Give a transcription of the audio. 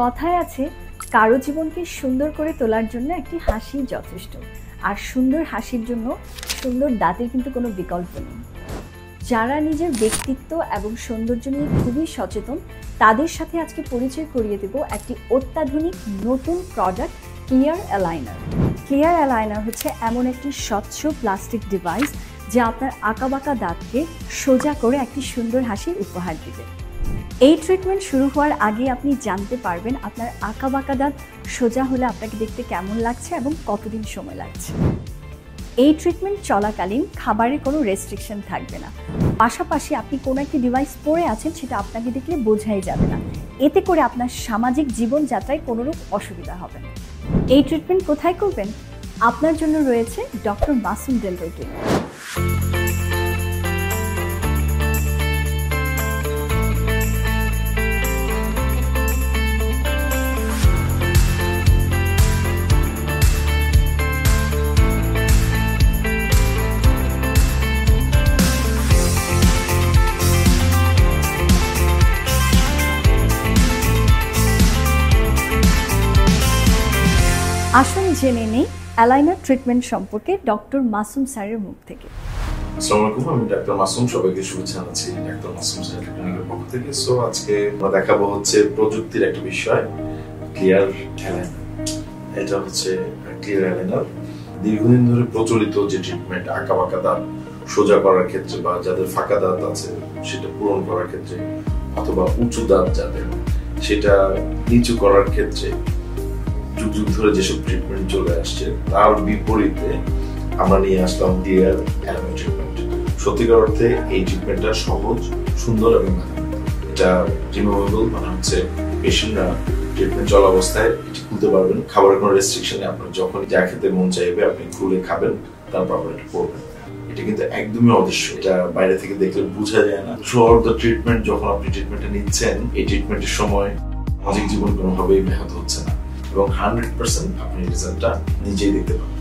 কথায় আছে কারো জীবনকে সুন্দর করে তোলার জন্য একটি হাসি যথেষ্ট, আর সুন্দর হাসির জন্য সুন্দর দাঁতের কিন্তু কোনো বিকল্প নেই। যারা নিজের ব্যক্তিত্ব এবং সৌন্দর্য নিয়ে খুবই সচেতন তাদের সাথে আজকে পরিচয় করিয়ে দেব একটি অত্যাধুনিক নতুন product, clear aligner. Clear aligner হচ্ছে এমন একটি স্বচ্ছ প্লাস্টিক ডিভাইস যা আপনার আঁকাবাঁকা দাঁতকে সোজা করে একটি সুন্দর হাসি উপহার দিবে। এই ট্রিটমেন্ট শুরু হওয়ার আগে আপনি জানতে পারবেন আপনার আঁকাবাঁকা দাঁত সোজা হলে আপনাকে দেখতে কেমন লাগছে এবং কতদিন সময় লাগছে। এই ট্রিটমেন্ট চলাকালীন খাবারের কোনো রেস্ট্রিকশন থাকবে না, পাশাপাশি আপনি কোনো একটি ডিভাইস পরে আছেন সেটা আপনাকে দেখলে বোঝাই যাবে না। এতে করে আপনার সামাজিক জীবনযাত্রায় কোনোরূপ অসুবিধা হবে না। এই ট্রিটমেন্ট কোথায় করবেন? আপনার জন্য রয়েছে ডক্টর মাসুম ডেন্টাল ক্লিনিক। আসুন জেনে নেই অ্যালাইনার ট্রিটমেন্ট সম্পর্কে ডক্টর মাসুম স্যারের মুখ থেকে। আসসালামু আলাইকুম, আমি ডাক্তার মাসুম, সবাইকে শুভেচ্ছা জানাচ্ছি ডাক্তার মাসুম স্যারের ক্লিনিকের পক্ষ থেকে। সো আজকে আমরা দেখাবো হচ্ছে প্রযুক্তির একটা বিষয়, ক্লিয়ার অ্যালাইনার। এটা হচ্ছে ক্লিয়ার অ্যালাইনার দীর্ঘদিন ধরে প্রচলিত যে ট্রিটমেন্ট, আঁকাবাঁকা দাঁত সোজা করার ক্ষেত্রে বা যাদের ফাঁকা দাঁত আছে সেটা পূরণ করার ক্ষেত্রে, অথবা উঁচু দাঁত যাদের সেটা নিচু করার ক্ষেত্রে যুগ যুগ ধরে যেসব ট্রিটমেন্ট চলে আসছে তার বিপরীতে আমরা নিয়ে আসলাম ক্লিয়ার অ্যালাইনার ট্রিটমেন্ট। সত্যিকার অর্থে এই ট্রিটমেন্টটা সহজ, সুন্দর এবং এটা রিমুভেবল, মানে হচ্ছে পেশেন্টরা ট্রিটমেন্ট চলা অবস্থায় এটি খুলতে পারবেন। খাবারের কোনো রেস্ট্রিকশন নেই, আপনার যখন যা খেতে মন চাইবে আপনি খুলে খাবেন, তারপর আপনি এটা করবেন। এটা কিন্তু একদমই অদৃশ্য, এটা বাইরে থেকে দেখলে বোঝা যায় না। থ্রুআউট দ্য ট্রিটমেন্ট যখন আপনি ট্রিটমেন্টটা নিচ্ছেন, এই ট্রিটমেন্টের সময় সামাজিক জীবন কোনোভাবেই ব্যাহত হচ্ছে না এবং 100% আপনি রেজাল্টটা নিজেই দেখতে পাবেন।